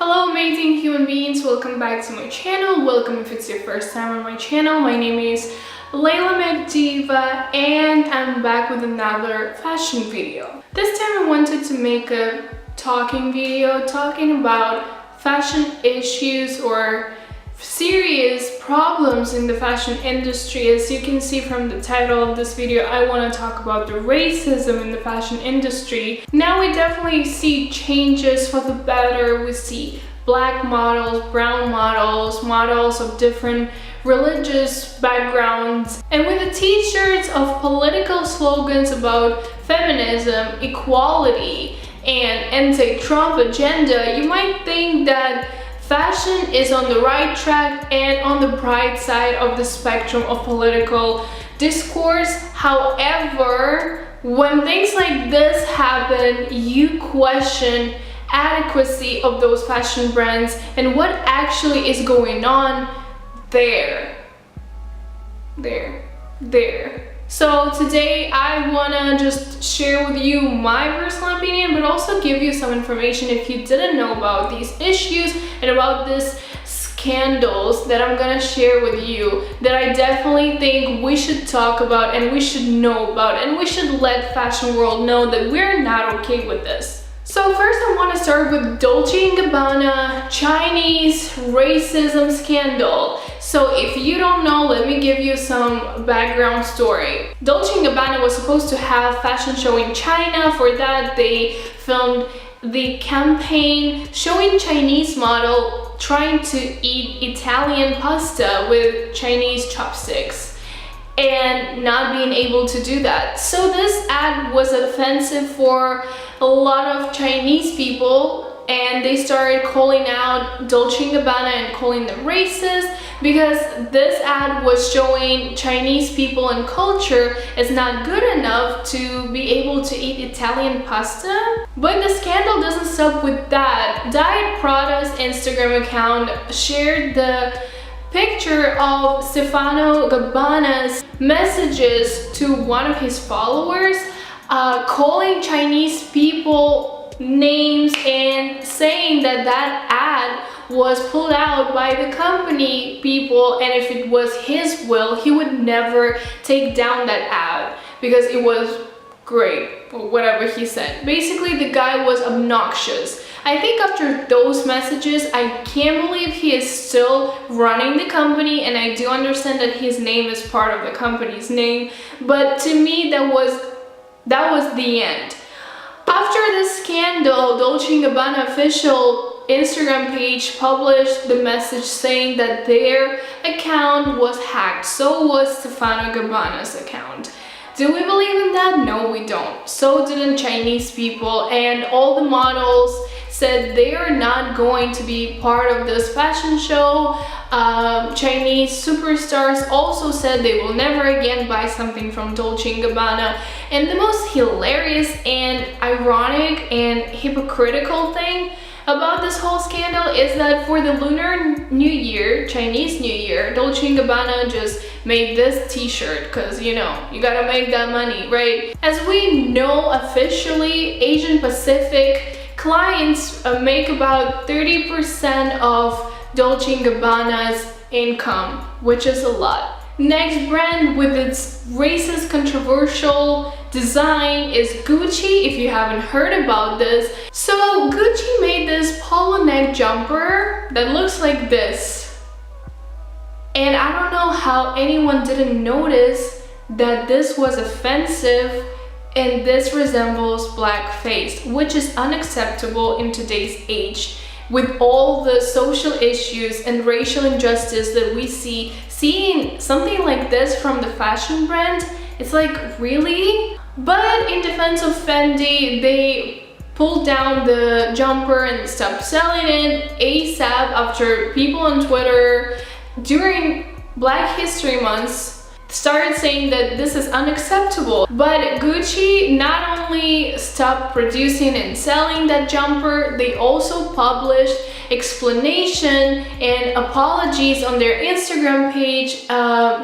Hello amazing human beings, welcome back to my channel. Welcome if it's your first time on my channel. My name is Leila and I'm back with another fashion video. This time I wanted to make a talking video talking about fashion issues or serious problems in the fashion industry. As you can see from the title of this video, I want to talk about the racism in the fashion industry. Now we definitely see changes for the better. We see black models, brown models, models of different religious backgrounds, and with the t-shirts of political slogans about feminism, equality, and anti-Trump agenda, you might think that fashion is on the right track and on the bright side of the spectrum of political discourse. However, when things like this happen, you question adequacy of those fashion brands and what actually is going on there. So today I wanna just share with you my personal opinion, but also give you some information if you didn't know about these issues and about these scandals that I'm gonna share with you, that I definitely think we should talk about and we should know about, and we should let fashion world know that we're not okay with this. So first I want to start with Dolce & Gabbana Chinese racism scandal. So if you don't know, let me give you some background story. Dolce & Gabbana was supposed to have fashion show in China. For that, they filmed the campaign showing Chinese model trying to eat Italian pasta with Chinese chopsticks and not being able to do that. So this ad was offensive for a lot of Chinese people, and they started calling out Dolce & Gabbana and calling them racist because this ad was showing Chinese people and culture is not good enough to be able to eat Italian pasta. But the scandal doesn't stop with that. Diet Prada's Instagram account shared the picture of Stefano Gabbana's messages to one of his followers, calling Chinese people names and saying that that ad was pulled out by the company people, and if it was his will, he would never take down that ad because it was great, or whatever he said. Basically, the guy was obnoxious. I think after those messages, I can't believe he is still running the company, and I do understand that his name is part of the company's name, but to me that was the end. After this scandal, Dolce & Gabbana official Instagram page published the message saying that their account was hacked. So was Stefano Gabbana's account. Do we believe in that? No, we don't. So didn't Chinese people, and all the models said they are not going to be part of this fashion show. Chinese superstars also said they will never again buy something from Dolce & Gabbana. And the most hilarious and ironic and hypocritical thing about this whole scandal is that for the Lunar New Year, Chinese New Year, Dolce & Gabbana just made this t-shirt because, you know, you gotta make that money, right? As we know officially, Asian Pacific clients make about 30% of Dolce & Gabbana's income, which is a lot. Next brand with its racist controversial design is Gucci, if you haven't heard about this. So Gucci made this polo neck jumper that looks like this. And I don't know how anyone didn't notice that this was offensive and this resembles blackface, which is unacceptable in today's age. With all the social issues and racial injustice that we see, seeing something like this from the fashion brand, it's like, really? But in defense of Fendi, they pulled down the jumper and stopped selling it ASAP after people on Twitter during Black History Months started saying that this is unacceptable. But Gucci not only stopped producing and selling that jumper, they also published explanation and apologies on their Instagram page,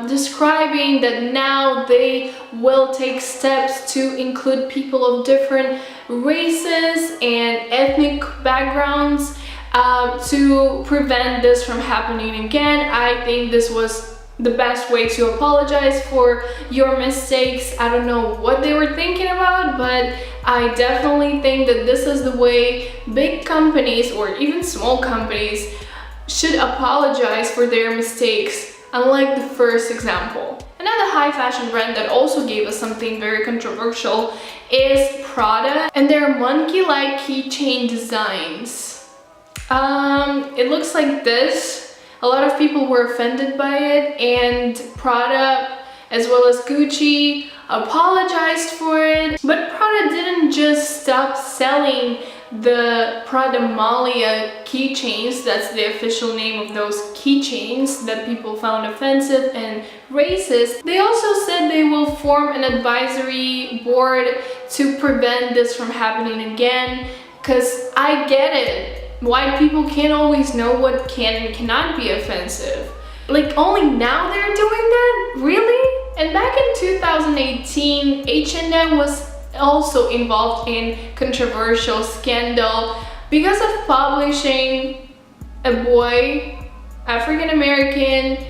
describing that now they will take steps to include people of different races and ethnic backgrounds to prevent this from happening again. I think this was the best way to apologize for your mistakes. I don't know what they were thinking about, but I definitely think that this is the way big companies or even small companies should apologize for their mistakes, unlike the first example. Another high fashion brand that also gave us something very controversial is Prada and their monkey-like keychain designs. It looks like this. A lot of people were offended by it, and Prada as well as Gucci apologized for it. But Prada didn't just stop selling the Prada Malia keychains, that's the official name of those keychains that people found offensive and racist. They also said they will form an advisory board to prevent this from happening again, because I get it. White people can't always know what can and cannot be offensive. Like, only now they're doing that? Really? And back in 2018, H&M was also involved in controversial scandal because of publishing a boy, African American,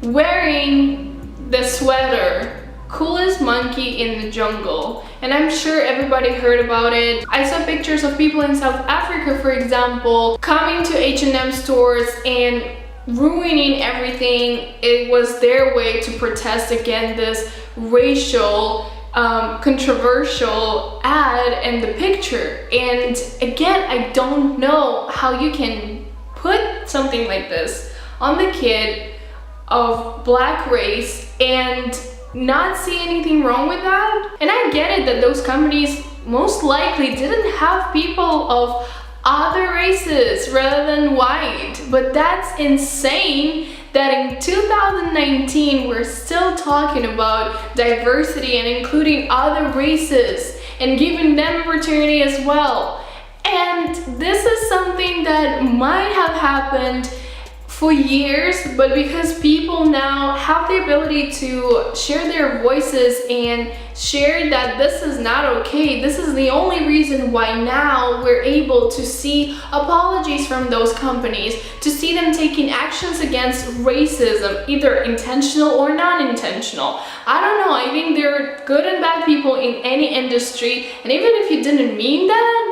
wearing the sweater "Coolest Monkey in the Jungle," and I'm sure everybody heard about it. I saw pictures of people in South Africa, for example, coming to H&M stores and ruining everything. It was their way to protest against this racial controversial ad and the picture. And again, I don't know how you can put something like this on the kid of black race and not see anything wrong with that. And I get it that those companies most likely didn't have people of other races rather than white, but that's insane that in 2019 we're still talking about diversity and including other races and giving them opportunity as well. And this is something that might have happened for years, but because people now have the ability to share their voices and share that this is not okay, this is the only reason why now we're able to see apologies from those companies, to see them taking actions against racism, either intentional or non-intentional. I don't know, I think there are good and bad people in any industry, and even if you didn't mean that,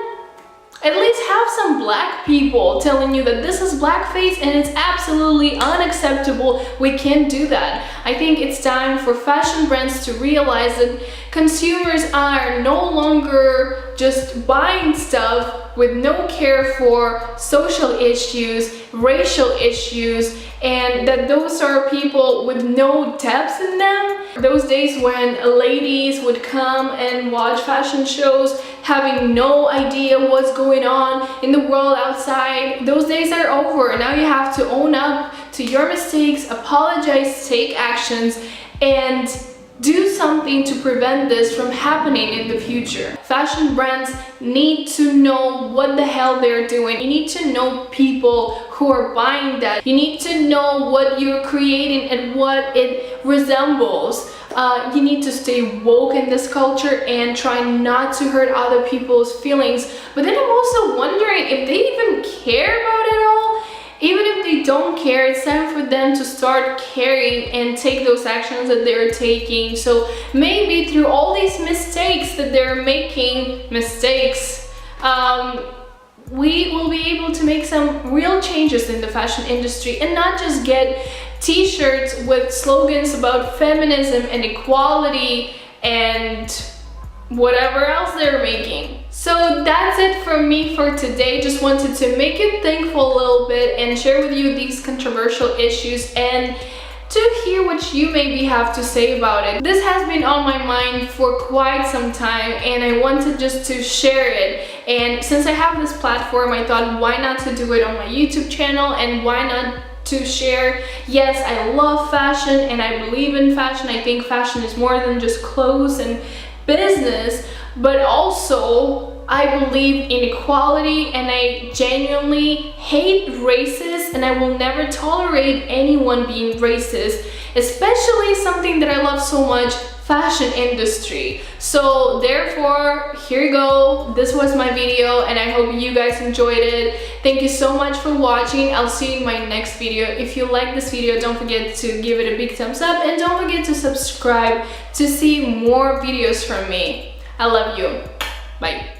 at least have some black people telling you that this is blackface and it's absolutely unacceptable. We can't do that. I think it's time for fashion brands to realize that consumers are no longer just buying stuff with no care for social issues, racial issues, and that those are people with no depth in them. Those days when ladies would come and watch fashion shows having no idea what's going on in the world outside, those days are over. Now you have to own up to your mistakes, apologize, take actions, and do something to prevent this from happening in the future. Fashion brands need to know what the hell they're doing. You need to know people who are buying that. You need to know what you're creating and what it resembles. You need to stay woke in this culture and try not to hurt other people's feelings. But then I'm also wondering if they even care about it all. Even if they don't care, it's time for them to start caring and take those actions that they're taking. So maybe through all these mistakes that they're making, we will be able to make some real changes in the fashion industry and not just get t-shirts with slogans about feminism and equality and whatever else they're making. So that's it from me for today. Just wanted to make you thankful a little bit and share with you these controversial issues and to hear what you maybe have to say about it. This has been on my mind for quite some time and I wanted just to share it. And since I have this platform, I thought why not to do it on my YouTube channel and why not to share. Yes, I love fashion and I believe in fashion. I think fashion is more than just clothes and business, but also I believe in equality and I genuinely hate racists and I will never tolerate anyone being racist, especially something that I love so much, fashion industry. So therefore, here you go. This was my video and I hope you guys enjoyed it. Thank you so much for watching. I'll see you in my next video. If you like this video, don't forget to give it a big thumbs up and don't forget to subscribe to see more videos from me. I love you. Bye.